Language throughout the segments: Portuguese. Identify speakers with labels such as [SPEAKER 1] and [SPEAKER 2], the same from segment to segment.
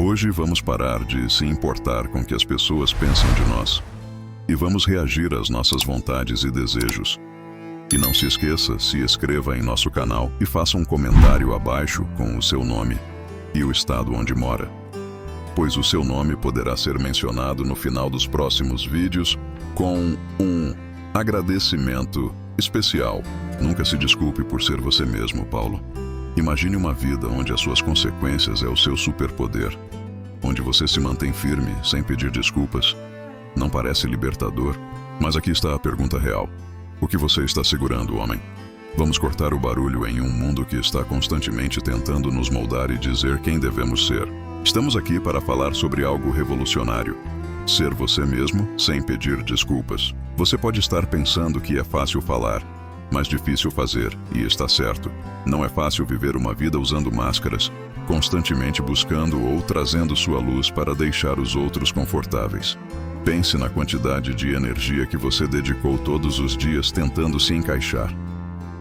[SPEAKER 1] Hoje vamos parar de se importar com o que as pessoas pensam de nós e vamos reagir às nossas vontades e desejos. E não se esqueça, se inscreva em nosso canal e faça um comentário abaixo com o seu nome e o estado onde mora, pois o seu nome poderá ser mencionado no final dos próximos vídeos com um agradecimento especial. Nunca se desculpe por ser você mesmo, Paulo. Imagine uma vida onde as suas consequências é o seu superpoder, onde você se mantém firme sem pedir desculpas. Não parece libertador? Mas aqui está a pergunta real. O que você está segurando, homem? Vamos cortar o barulho em um mundo que está constantemente tentando nos moldar e dizer quem devemos ser. Estamos aqui para falar sobre algo revolucionário. Ser você mesmo sem pedir desculpas. Você pode estar pensando que é fácil falar, mas difícil fazer, e está certo. Não é fácil viver uma vida usando máscaras, constantemente buscando ou trazendo sua luz para deixar os outros confortáveis. Pense na quantidade de energia que você dedicou todos os dias tentando se encaixar,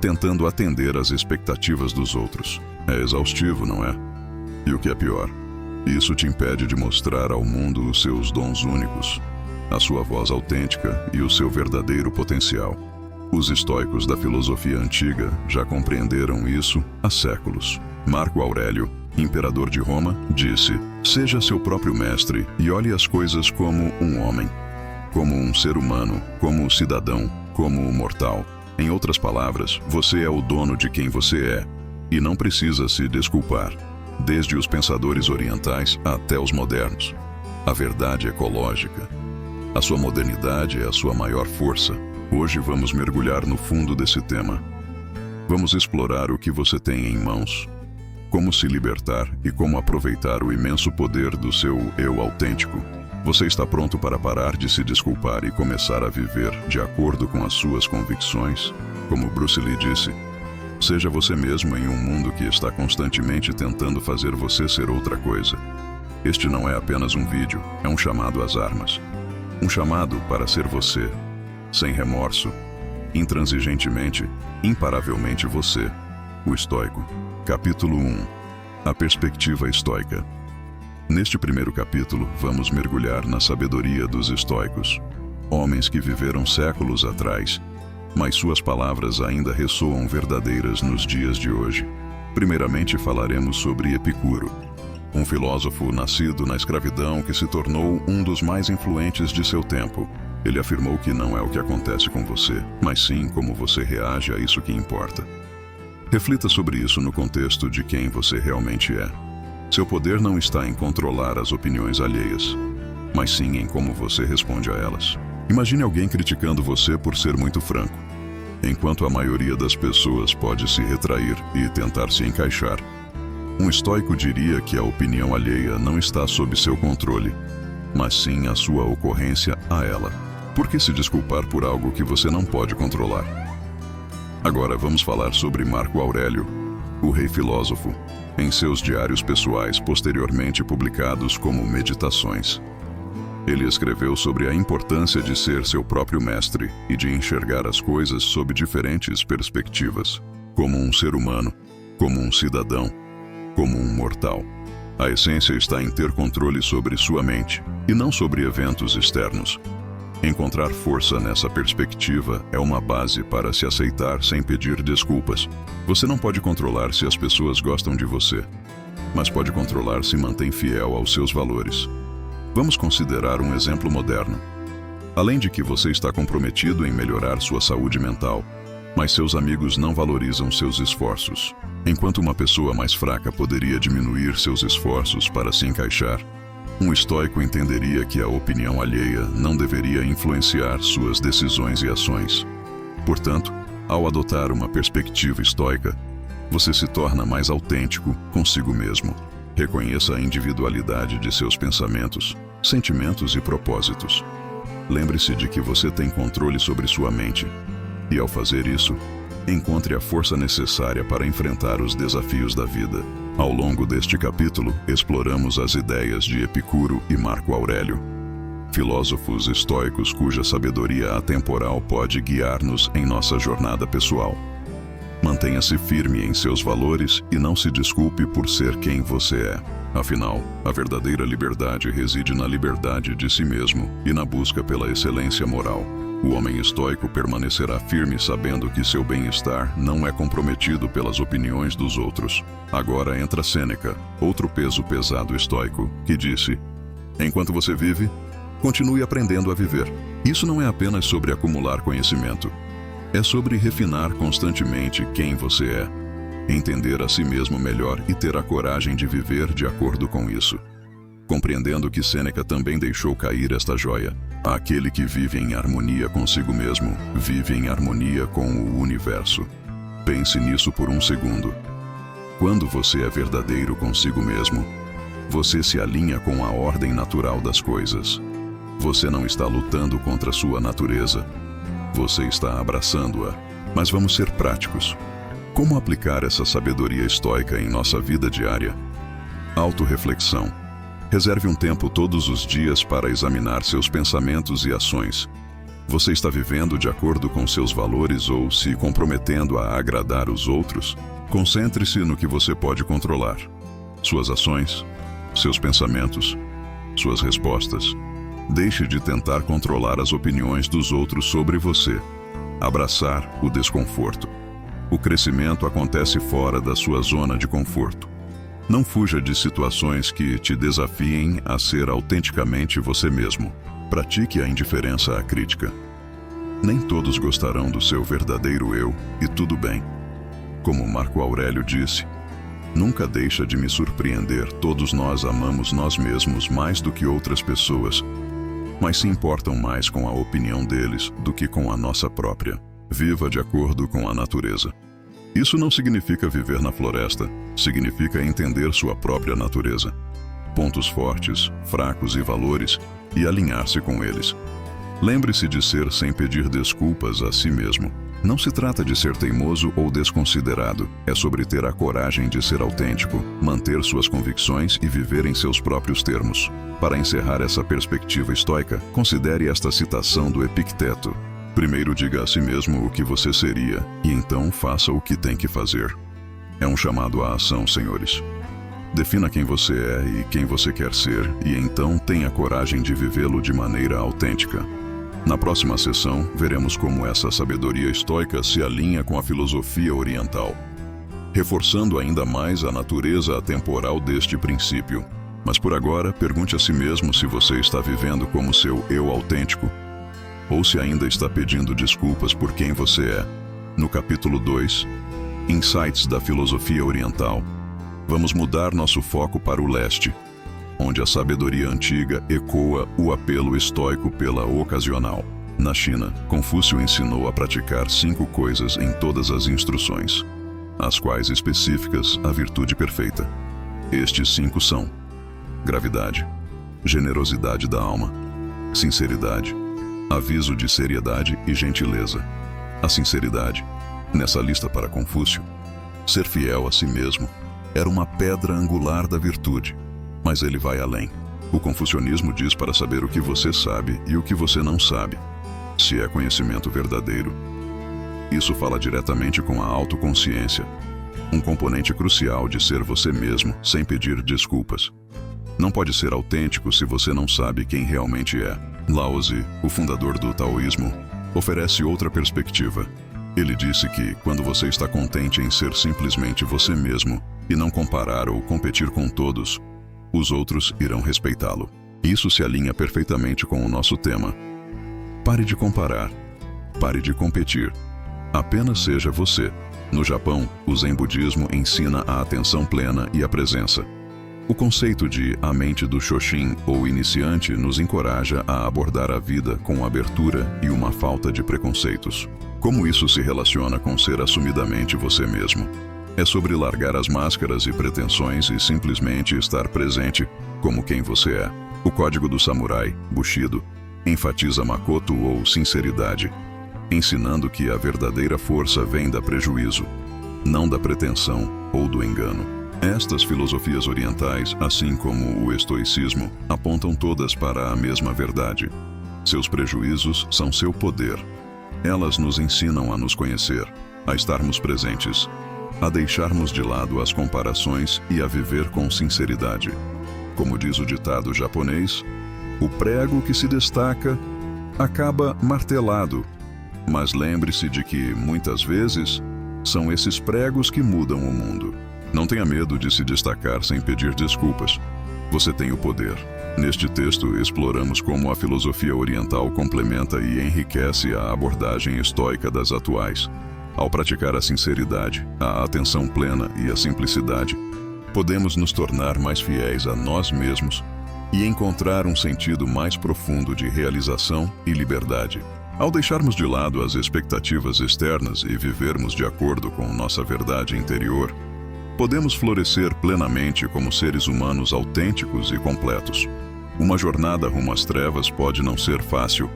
[SPEAKER 1] tentando atender às expectativas dos outros. É exaustivo, não é? E o que é pior? Isso te impede de mostrar ao mundo os seus dons únicos, a sua voz autêntica e o seu verdadeiro potencial. Os estoicos da filosofia antiga já compreenderam isso há séculos. Marco Aurélio, imperador de Roma, disse: seja seu próprio mestre e olhe as coisas como um homem, como um ser humano, como um cidadão, como um mortal. Em outras palavras, você é o dono de quem você é e não precisa se desculpar, desde os pensadores orientais até os modernos. A verdade ecológica. A sua modernidade é a sua maior força. Hoje vamos mergulhar no fundo desse tema. Vamos explorar o que você tem em mãos, como se libertar e como aproveitar o imenso poder do seu eu autêntico. Você está pronto para parar de se desculpar e começar a viver de acordo com as suas convicções? Como Bruce Lee disse, seja você mesmo em um mundo que está constantemente tentando fazer você ser outra coisa. Este não é apenas um vídeo, é um chamado às armas. Um chamado para ser você, sem remorso, intransigentemente, imparavelmente você. O estoico. Capítulo 1. A perspectiva estoica. Neste primeiro capítulo, vamos mergulhar na sabedoria dos estoicos, homens que viveram séculos atrás, mas suas palavras ainda ressoam verdadeiras nos dias de hoje. Primeiramente falaremos sobre Epicuro, um filósofo nascido na escravidão que se tornou um dos mais influentes de seu tempo. Ele afirmou que não é o que acontece com você, mas sim como você reage a isso que importa. Reflita sobre isso no contexto de quem você realmente é. Seu poder não está em controlar as opiniões alheias, mas sim em como você responde a elas. Imagine alguém criticando você por ser muito franco, enquanto a maioria das pessoas pode se retrair e tentar se encaixar. Um estoico diria que a opinião alheia não está sob seu controle, mas sim a sua ocorrência a ela. Por que se desculpar por algo que você não pode controlar? Agora vamos falar sobre Marco Aurélio, o rei filósofo, em seus diários pessoais posteriormente publicados como Meditações. Ele escreveu sobre a importância de ser seu próprio mestre e de enxergar as coisas sob diferentes perspectivas, como um ser humano, como um cidadão, como um mortal. A essência está em ter controle sobre sua mente, e não sobre eventos externos. Encontrar força nessa perspectiva é uma base para se aceitar sem pedir desculpas. Você não pode controlar se as pessoas gostam de você, mas pode controlar se mantém fiel aos seus valores. Vamos considerar um exemplo moderno. Além de que você está comprometido em melhorar sua saúde mental, mas seus amigos não valorizam seus esforços. Enquanto uma pessoa mais fraca poderia diminuir seus esforços para se encaixar, um estoico entenderia que a opinião alheia não deveria influenciar suas decisões e ações. Portanto, ao adotar uma perspectiva estoica, você se torna mais autêntico consigo mesmo. Reconheça a individualidade de seus pensamentos, sentimentos e propósitos. Lembre-se de que você tem controle sobre sua mente, e ao fazer isso, encontre a força necessária para enfrentar os desafios da vida. Ao longo deste capítulo, exploramos as ideias de Epicuro e Marco Aurélio, filósofos estoicos cuja sabedoria atemporal pode guiar-nos em nossa jornada pessoal. Mantenha-se firme em seus valores e não se desculpe por ser quem você é. Afinal, a verdadeira liberdade reside na liberdade de si mesmo e na busca pela excelência moral. O homem estoico permanecerá firme sabendo que seu bem-estar não é comprometido pelas opiniões dos outros. Agora entra Sêneca, outro peso pesado estoico, que disse: enquanto você vive, continue aprendendo a viver. Isso não é apenas sobre acumular conhecimento. É sobre refinar constantemente quem você é, entender a si mesmo melhor e ter a coragem de viver de acordo com isso. Compreendendo que Sêneca também deixou cair esta joia: aquele que vive em harmonia consigo mesmo, vive em harmonia com o universo. Pense nisso por um segundo. Quando você é verdadeiro consigo mesmo, você se alinha com a ordem natural das coisas. Você não está lutando contra sua natureza. Você está abraçando-a. Mas vamos ser práticos. Como aplicar essa sabedoria estoica em nossa vida diária? Autorreflexão. Reserve um tempo todos os dias para examinar seus pensamentos e ações. Você está vivendo de acordo com seus valores ou se comprometendo a agradar os outros? Concentre-se no que você pode controlar: suas ações, seus pensamentos, suas respostas. Deixe de tentar controlar as opiniões dos outros sobre você. Abraçar o desconforto. O crescimento acontece fora da sua zona de conforto. Não fuja de situações que te desafiem a ser autenticamente você mesmo. Pratique a indiferença à crítica. Nem todos gostarão do seu verdadeiro eu, e tudo bem. Como Marco Aurélio disse: nunca deixa de me surpreender, todos nós amamos nós mesmos mais do que outras pessoas, mas se importam mais com a opinião deles do que com a nossa própria. Viva de acordo com a natureza. Isso não significa viver na floresta, significa entender sua própria natureza, pontos fortes, fracos e valores, e alinhar-se com eles. Lembre-se de ser sem pedir desculpas a si mesmo. Não se trata de ser teimoso ou desconsiderado, é sobre ter a coragem de ser autêntico, manter suas convicções e viver em seus próprios termos. Para encerrar essa perspectiva estoica, considere esta citação do Epicteto: primeiro diga a si mesmo o que você seria, e então faça o que tem que fazer. É um chamado à ação, senhores. Defina quem você é e quem você quer ser, e então tenha coragem de vivê-lo de maneira autêntica. Na próxima sessão, veremos como essa sabedoria estoica se alinha com a filosofia oriental, reforçando ainda mais a natureza atemporal deste princípio. Mas por agora, pergunte a si mesmo se você está vivendo como seu eu autêntico, ou se ainda está pedindo desculpas por quem você é. No capítulo 2, Insights da Filosofia Oriental, vamos mudar nosso foco para o leste, onde a sabedoria antiga ecoa o apelo estoico pela ocasional. Na China, Confúcio ensinou a praticar 5 coisas em todas as instruções, as quais específicas a virtude perfeita. Estes 5 são: gravidade, generosidade da alma, sinceridade, aviso de seriedade e gentileza. A sinceridade, nessa lista para Confúcio, ser fiel a si mesmo, era uma pedra angular da virtude. Mas ele vai além. O confucionismo diz para saber o que você sabe e o que você não sabe, se é conhecimento verdadeiro. Isso fala diretamente com a autoconsciência, um componente crucial de ser você mesmo sem pedir desculpas. Não pode ser autêntico se você não sabe quem realmente é. Lao Tzu, o fundador do taoísmo, oferece outra perspectiva. Ele disse que, quando você está contente em ser simplesmente você mesmo e não comparar ou competir com todos, os outros irão respeitá-lo. Isso se alinha perfeitamente com o nosso tema. Pare de comparar. Pare de competir. Apenas seja você. No Japão, o Zen Budismo ensina a atenção plena e a presença. O conceito de a mente do Shoshin, ou iniciante, nos encoraja a abordar a vida com abertura e uma falta de preconceitos. Como isso se relaciona com ser assumidamente você mesmo? É sobre largar as máscaras e pretensões e simplesmente estar presente como quem você é. O código do samurai, Bushido, enfatiza Makoto ou sinceridade, ensinando que a verdadeira força vem da prejuízo, não da pretensão ou do engano. Estas filosofias orientais, assim como o estoicismo, apontam todas para a mesma verdade. Seus prejuízos são seu poder. Elas nos ensinam a nos conhecer, a estarmos presentes, a deixarmos de lado as comparações e a viver com sinceridade. Como diz o ditado japonês, o prego que se destaca acaba martelado. Mas lembre-se de que, muitas vezes, são esses pregos que mudam o mundo. Não tenha medo de se destacar sem pedir desculpas. Você tem o poder. Neste texto, exploramos como a filosofia oriental complementa e enriquece a abordagem estoica das atuais. Ao praticar a sinceridade, a atenção plena e a simplicidade, podemos nos tornar mais fiéis a nós mesmos e encontrar um sentido mais profundo de realização e liberdade. Ao deixarmos de lado as expectativas externas e vivermos de acordo com nossa verdade interior, podemos florescer plenamente como seres humanos autênticos e completos. Uma jornada rumo às trevas pode não ser fácil,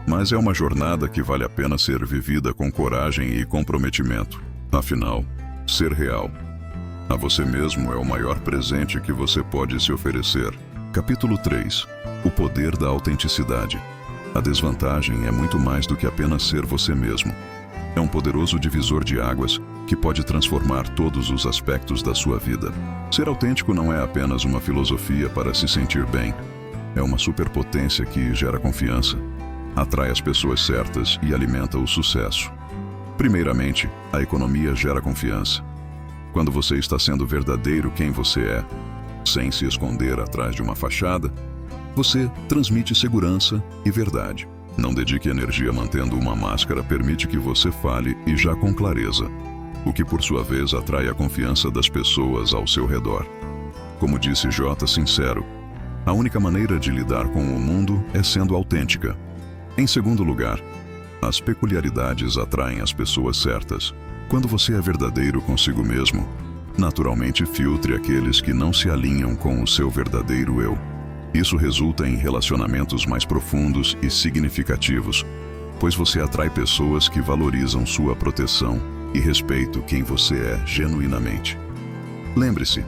[SPEAKER 1] mas é uma jornada que vale a pena ser vivida com coragem e comprometimento. Afinal, ser real a você mesmo é o maior presente que você pode se oferecer. Capítulo 3. O poder da autenticidade. A desvantagem é muito mais do que apenas ser você mesmo. É um poderoso divisor de águas que pode transformar todos os aspectos da sua vida. Ser autêntico não é apenas uma filosofia para se sentir bem. É uma superpotência que gera confiança, atrai as pessoas certas e alimenta o sucesso. Primeiramente, a economia gera confiança. Quando você está sendo verdadeiro quem você é, sem se esconder atrás de uma fachada, você transmite segurança e verdade. Não dedique energia mantendo uma máscara, permite que você fale e já com clareza, o que por sua vez atrai a confiança das pessoas ao seu redor. Como disse J. Sincero, a única maneira de lidar com o mundo é sendo autêntica. Em segundo lugar, as peculiaridades atraem as pessoas certas. Quando você é verdadeiro consigo mesmo, naturalmente filtre aqueles que não se alinham com o seu verdadeiro eu. Isso resulta em relacionamentos mais profundos e significativos, pois você atrai pessoas que valorizam sua proteção e respeitam quem você é genuinamente. Lembre-se,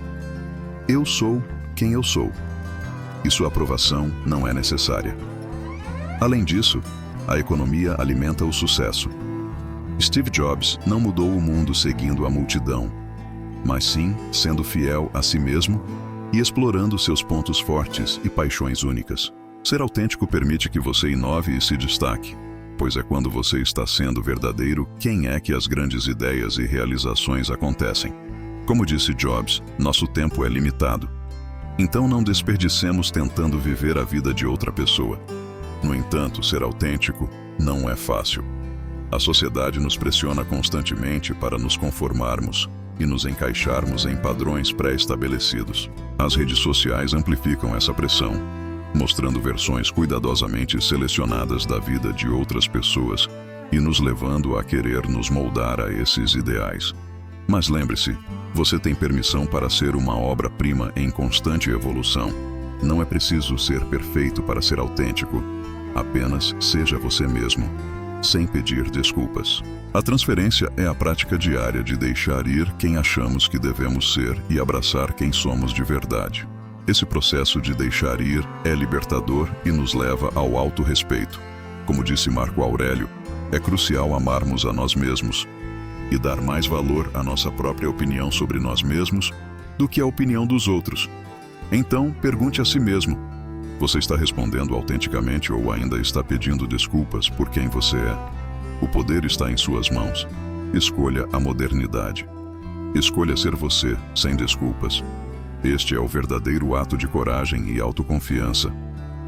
[SPEAKER 1] eu sou quem eu sou, e sua aprovação não é necessária. Além disso, a economia alimenta o sucesso. Steve Jobs não mudou o mundo seguindo a multidão, mas sim sendo fiel a si mesmo e explorando seus pontos fortes e paixões únicas. Ser autêntico permite que você inove e se destaque, pois é quando você está sendo verdadeiro quem é que as grandes ideias e realizações acontecem. Como disse Jobs, nosso tempo é limitado. Então não desperdicemos tentando viver a vida de outra pessoa. No entanto, ser autêntico não é fácil. A sociedade nos pressiona constantemente para nos conformarmos e nos encaixarmos em padrões pré-estabelecidos. As redes sociais amplificam essa pressão, mostrando versões cuidadosamente selecionadas da vida de outras pessoas e nos levando a querer nos moldar a esses ideais. Mas lembre-se, você tem permissão para ser uma obra-prima em constante evolução. Não é preciso ser perfeito para ser autêntico. Apenas seja você mesmo, sem pedir desculpas. A transferência é a prática diária de deixar ir quem achamos que devemos ser e abraçar quem somos de verdade. Esse processo de deixar ir é libertador e nos leva ao autorrespeito. Como disse Marco Aurélio, é crucial amarmos a nós mesmos e dar mais valor à nossa própria opinião sobre nós mesmos do que a opinião dos outros. Então, pergunte a si mesmo: você está respondendo autenticamente ou ainda está pedindo desculpas por quem você é? O poder está em suas mãos. Escolha a modernidade. Escolha ser você, sem desculpas. Este é o verdadeiro ato de coragem e autoconfiança.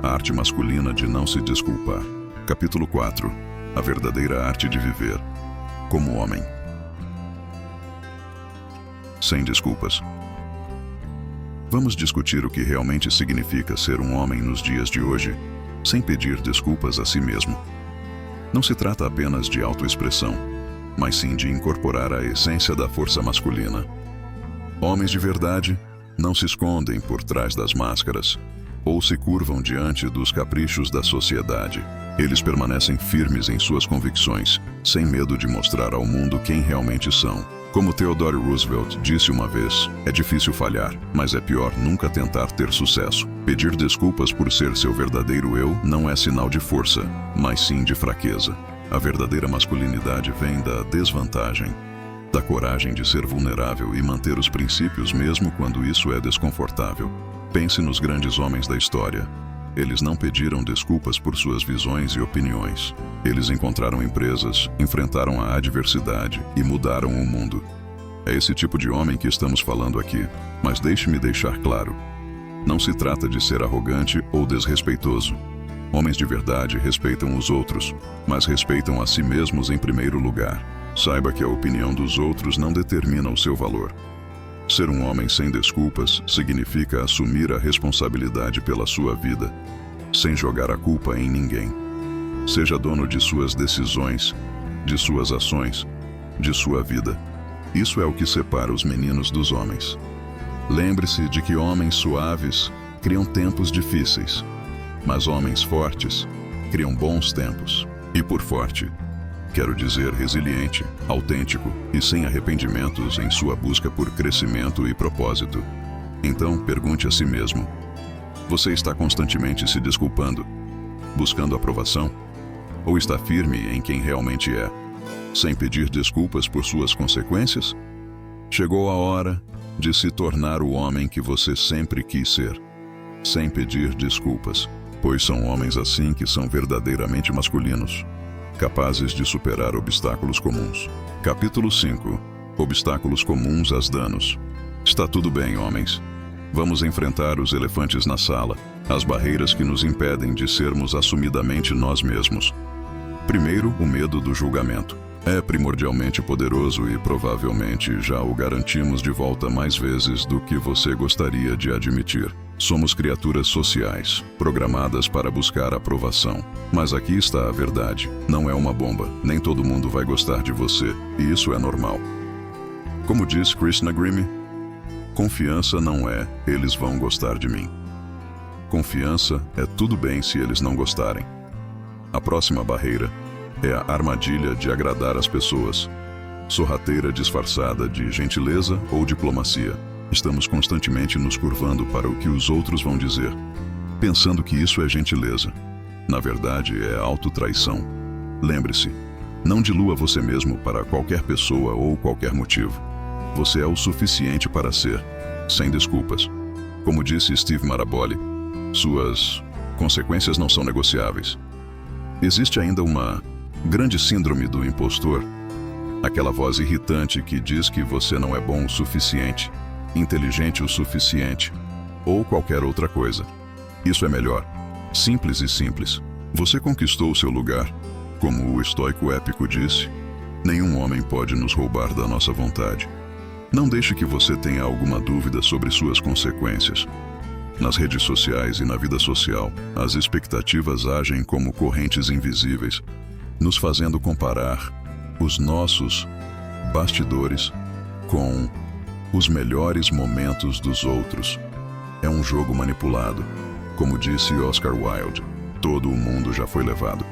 [SPEAKER 1] A arte masculina de não se desculpar. Capítulo 4. A verdadeira arte de viver. Como homem. Sem desculpas. Vamos discutir o que realmente significa ser um homem nos dias de hoje, sem pedir desculpas a si mesmo. Não se trata apenas de autoexpressão, mas sim de incorporar a essência da força masculina. Homens de verdade não se escondem por trás das máscaras, ou se curvam diante dos caprichos da sociedade. Eles permanecem firmes em suas convicções, sem medo de mostrar ao mundo quem realmente são. Como Theodore Roosevelt disse uma vez, é difícil falhar, mas é pior nunca tentar ter sucesso. Pedir desculpas por ser seu verdadeiro eu não é sinal de força, mas sim de fraqueza. A verdadeira masculinidade vem da desvantagem. Da coragem de ser vulnerável e manter os princípios mesmo quando isso é desconfortável. Pense nos grandes homens da história. Eles não pediram desculpas por suas visões e opiniões. Eles encontraram empresas, enfrentaram a adversidade e mudaram o mundo. É esse tipo de homem que estamos falando aqui. Mas deixe-me deixar claro. Não se trata de ser arrogante ou desrespeitoso. Homens de verdade respeitam os outros, mas respeitam a si mesmos em primeiro lugar. Saiba que a opinião dos outros não determina o seu valor. Ser um homem sem desculpas significa assumir a responsabilidade pela sua vida, sem jogar a culpa em ninguém. Seja dono de suas decisões, de suas ações, de sua vida. Isso é o que separa os meninos dos homens. Lembre-se de que homens suaves criam tempos difíceis, mas homens fortes criam bons tempos. E por forte, quero dizer resiliente, autêntico e sem arrependimentos em sua busca por crescimento e propósito. Então, pergunte a si mesmo: você está constantemente se desculpando, buscando aprovação? Ou está firme em quem realmente é, sem pedir desculpas por suas consequências? Chegou a hora de se tornar o homem que você sempre quis ser, sem pedir desculpas, pois são homens assim que são verdadeiramente masculinos, capazes de superar obstáculos comuns. Capítulo 5. Obstáculos comuns aos danos. Está tudo bem, homens. Vamos enfrentar os elefantes na sala, as barreiras que nos impedem de sermos assumidamente nós mesmos. Primeiro, o medo do julgamento. É primordialmente poderoso e provavelmente já o garantimos de volta mais vezes do que você gostaria de admitir. Somos criaturas sociais, programadas para buscar aprovação. Mas aqui está a verdade. Não é uma bomba. Nem todo mundo vai gostar de você, e isso é normal. Como diz Krishna Grimme, confiança não é eles vão gostar de mim. Confiança é tudo bem se eles não gostarem. A próxima barreira é a armadilha de agradar as pessoas. Sorrateira disfarçada de gentileza ou diplomacia. Estamos constantemente nos curvando para o que os outros vão dizer, pensando que isso é gentileza. Na verdade, é autotraição. Lembre-se, não dilua você mesmo para qualquer pessoa ou qualquer motivo. Você é o suficiente para ser, sem desculpas. Como disse Steve Maraboli, suas consequências não são negociáveis. Existe ainda uma grande síndrome do impostor, aquela voz irritante que diz que você não é bom o suficiente, inteligente o suficiente, ou qualquer outra coisa. Isso é melhor. Simples e simples. Você conquistou o seu lugar. Como o estoico épico disse, nenhum homem pode nos roubar da nossa vontade. Não deixe que você tenha alguma dúvida sobre suas consequências. Nas redes sociais e na vida social, as expectativas agem como correntes invisíveis, nos fazendo comparar os nossos bastidores com os melhores momentos dos outros. É um jogo manipulado. Como disse Oscar Wilde, todo o mundo já foi levado.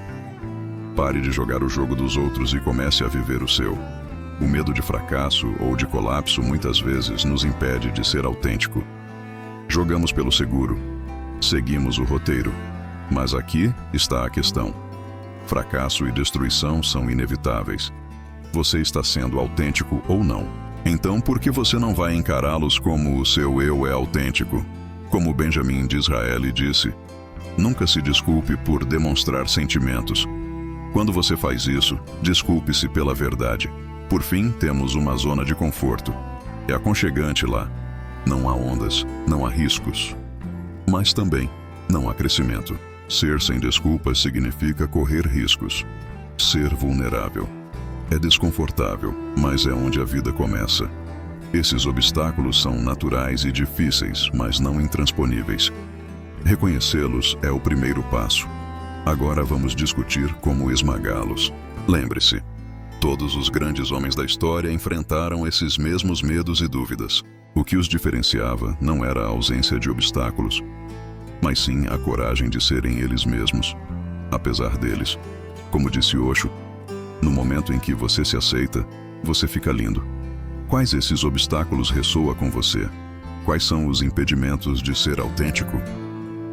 [SPEAKER 1] Pare de jogar o jogo dos outros e comece a viver o seu. O medo de fracasso ou de colapso muitas vezes nos impede de ser autêntico. Jogamos pelo seguro, seguimos o roteiro. Mas aqui está a questão. Fracasso e destruição são inevitáveis. Você está sendo autêntico ou não? Então, por que você não vai encará-los como o seu eu é autêntico? Como Benjamin Disraeli disse, nunca se desculpe por demonstrar sentimentos. Quando você faz isso, desculpe-se pela verdade. Por fim, temos uma zona de conforto. É aconchegante lá. Não há ondas, não há riscos. Mas também não há crescimento. Ser sem desculpas significa correr riscos. Ser vulnerável. É desconfortável, mas é onde a vida começa. Esses obstáculos são naturais e difíceis, mas não intransponíveis. Reconhecê-los é o primeiro passo. Agora vamos discutir como esmagá-los. Lembre-se, todos os grandes homens da história enfrentaram esses mesmos medos e dúvidas. O que os diferenciava não era a ausência de obstáculos, mas sim a coragem de serem eles mesmos, apesar deles. Como disse Osho, no momento em que você se aceita, você fica lindo. Quais esses obstáculos ressoam com você? Quais são os impedimentos de ser autêntico?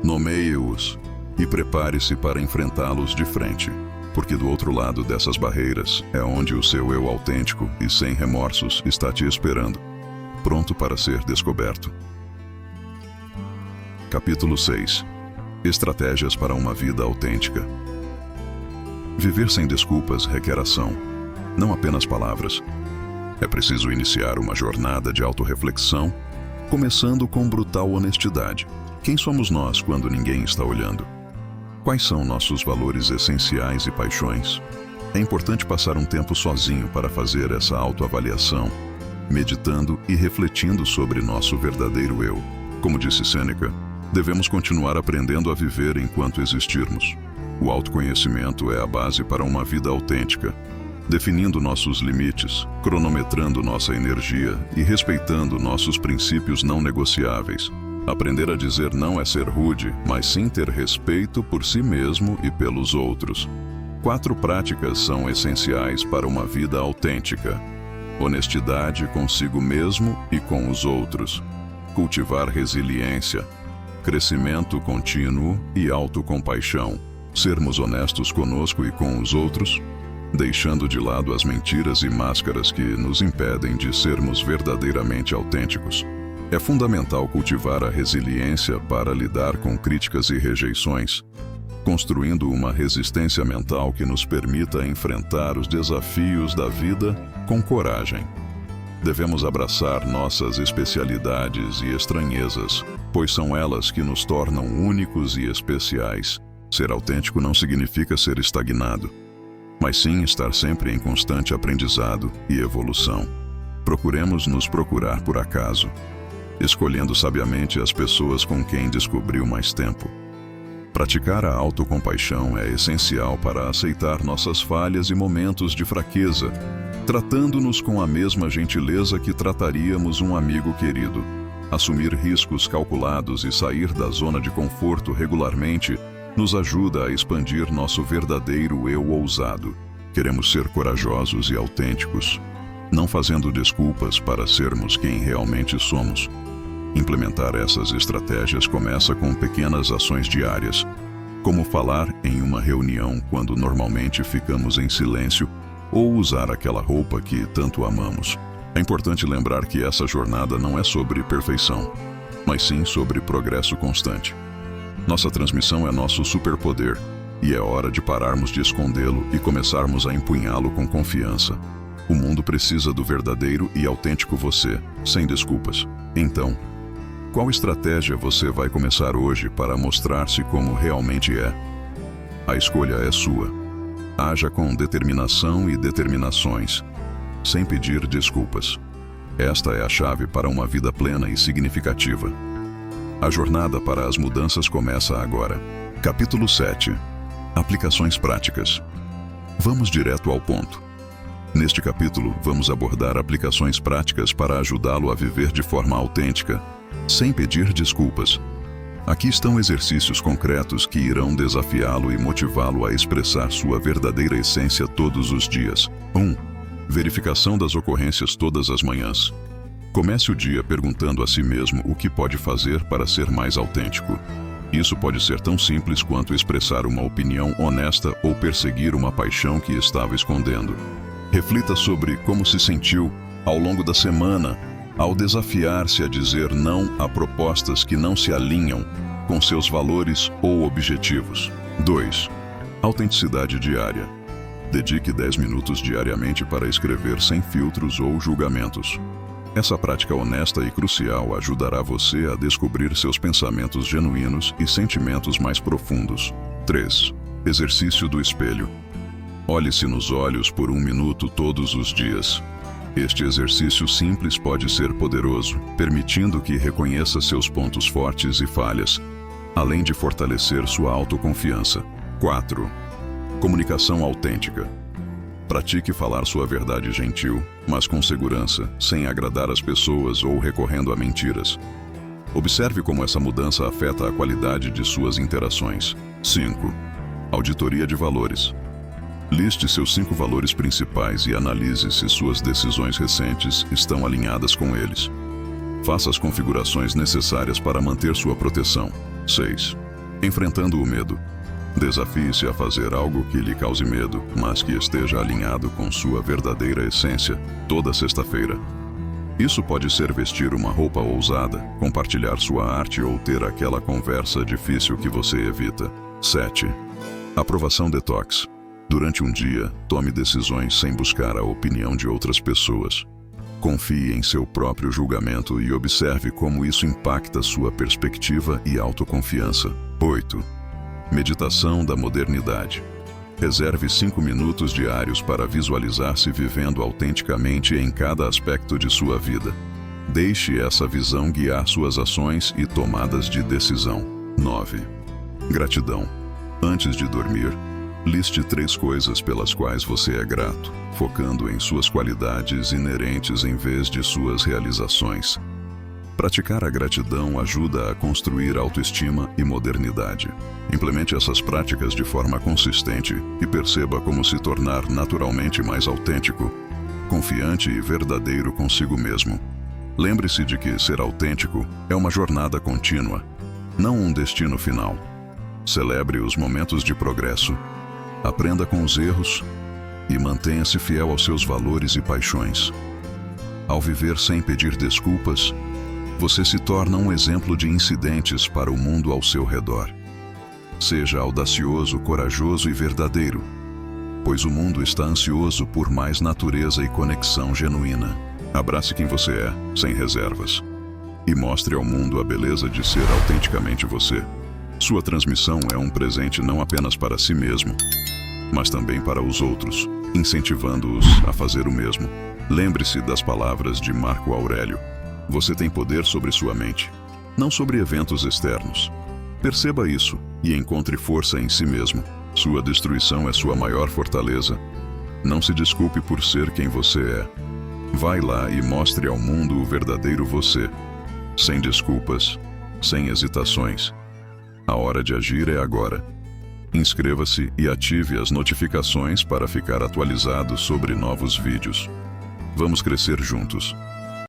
[SPEAKER 1] Nomeie-os e prepare-se para enfrentá-los de frente. porque do outro lado dessas barreiras é onde o seu eu autêntico e sem remorsos está te esperando, pronto para ser descoberto. Capítulo 6. Estratégias para uma vida autêntica. Viver sem desculpas requer ação, não apenas palavras. É preciso iniciar uma jornada de autorreflexão, começando com brutal honestidade. Quem somos nós quando ninguém está olhando? Quais são nossos valores essenciais e paixões? É importante passar um tempo sozinho para fazer essa autoavaliação, meditando e refletindo sobre nosso verdadeiro eu. Como disse Sêneca, devemos continuar aprendendo a viver enquanto existirmos. O autoconhecimento é a base para uma vida autêntica, definindo nossos limites, cronometrando nossa energia e respeitando nossos princípios não negociáveis. Aprender a dizer não é ser rude, mas sim ter respeito por si mesmo e pelos outros. 4 práticas são essenciais para uma vida autêntica: honestidade consigo mesmo e com os outros, cultivar resiliência, crescimento contínuo e autocompaixão, sermos honestos conosco e com os outros, deixando de lado as mentiras e máscaras que nos impedem de sermos verdadeiramente autênticos. É fundamental cultivar a resiliência para lidar com críticas e rejeições, construindo uma resistência mental que nos permita enfrentar os desafios da vida com coragem. Devemos abraçar nossas especialidades e estranhezas, pois são elas que nos tornam únicos e especiais. Ser autêntico não significa ser estagnado, mas sim estar sempre em constante aprendizado e evolução. Procuremos nos procurar por acaso, escolhendo sabiamente as pessoas com quem descobriu mais tempo. Praticar a autocompaixão é essencial para aceitar nossas falhas e momentos de fraqueza, tratando-nos com a mesma gentileza que trataríamos um amigo querido. Assumir riscos calculados e sair da zona de conforto regularmente nos ajuda a expandir nosso verdadeiro eu ousado. Queremos ser corajosos e autênticos, não fazendo desculpas para sermos quem realmente somos. Implementar essas estratégias começa com pequenas ações diárias, como falar em uma reunião quando normalmente ficamos em silêncio ou usar aquela roupa que tanto amamos. É importante lembrar que essa jornada não é sobre perfeição, mas sim sobre progresso constante. Nossa transmissão é nosso superpoder, e é hora de pararmos de escondê-lo e começarmos a empunhá-lo com confiança. O mundo precisa do verdadeiro e autêntico você, sem desculpas. Então, qual estratégia você vai começar hoje para mostrar-se como realmente é? A escolha é sua. Haja com determinação e determinações, sem pedir desculpas. Esta é a chave para uma vida plena e significativa. A jornada para as mudanças começa agora. Capítulo 7. Aplicações práticas. Vamos direto ao ponto. Neste capítulo, vamos abordar aplicações práticas para ajudá-lo a viver de forma autêntica, sem pedir desculpas. Aqui estão exercícios concretos que irão desafiá-lo e motivá-lo a expressar sua verdadeira essência todos os dias. 1. Verificação das ocorrências todas as manhãs. Comece o dia perguntando a si mesmo o que pode fazer para ser mais autêntico. Isso pode ser tão simples quanto expressar uma opinião honesta ou perseguir uma paixão que estava escondendo. Reflita sobre como se sentiu ao longo da semana ao desafiar-se a dizer não a propostas que não se alinham com seus valores ou objetivos. 2. Autenticidade diária. Dedique 10 minutos diariamente para escrever sem filtros ou julgamentos. Essa prática honesta e crucial ajudará você a descobrir seus pensamentos genuínos e sentimentos mais profundos. 3. Exercício do espelho. Olhe-se nos olhos por 1 minuto todos os dias. Este exercício simples pode ser poderoso, permitindo que reconheça seus pontos fortes e falhas, além de fortalecer sua autoconfiança. 4. Comunicação autêntica. Pratique falar sua verdade gentil, mas com segurança, sem agradar as pessoas ou recorrendo a mentiras. Observe como essa mudança afeta a qualidade de suas interações. 5. Auditoria de valores. Liste seus 5 valores principais e analise se suas decisões recentes estão alinhadas com eles. Faça as configurações necessárias para manter sua proteção. 6. Enfrentando o medo. Desafie-se a fazer algo que lhe cause medo, mas que esteja alinhado com sua verdadeira essência, toda sexta-feira. Isso pode ser vestir uma roupa ousada, compartilhar sua arte ou ter aquela conversa difícil que você evita. 7. Aprovação detox. Durante um dia, tome decisões sem buscar a opinião de outras pessoas. Confie em seu próprio julgamento e observe como isso impacta sua perspectiva e autoconfiança. 8. Meditação da modernidade. Reserve 5 minutos diários para visualizar-se vivendo autenticamente em cada aspecto de sua vida. Deixe essa visão guiar suas ações e tomadas de decisão. 9. Gratidão. Antes de dormir, liste 3 coisas pelas quais você é grato, focando em suas qualidades inerentes em vez de suas realizações. Praticar a gratidão ajuda a construir autoestima e modernidade. Implemente essas práticas de forma consistente e perceba como se tornar naturalmente mais autêntico, confiante e verdadeiro consigo mesmo. Lembre-se de que ser autêntico é uma jornada contínua, não um destino final. Celebre os momentos de progresso, aprenda com os erros e mantenha-se fiel aos seus valores e paixões. Ao viver sem pedir desculpas, você se torna um exemplo de incidentes para o mundo ao seu redor. Seja audacioso, corajoso e verdadeiro, pois o mundo está ansioso por mais natureza e conexão genuína. Abrace quem você é, sem reservas, e mostre ao mundo a beleza de ser autenticamente você. Sua transmissão é um presente não apenas para si mesmo, mas também para os outros, incentivando-os a fazer o mesmo. Lembre-se das palavras de Marco Aurélio: você tem poder sobre sua mente, não sobre eventos externos. Perceba isso e encontre força em si mesmo. Sua destruição é sua maior fortaleza. Não se desculpe por ser quem você é. Vai lá e mostre ao mundo o verdadeiro você, sem desculpas, sem hesitações. A hora de agir é agora. Inscreva-se e ative as notificações para ficar atualizado sobre novos vídeos. Vamos crescer juntos.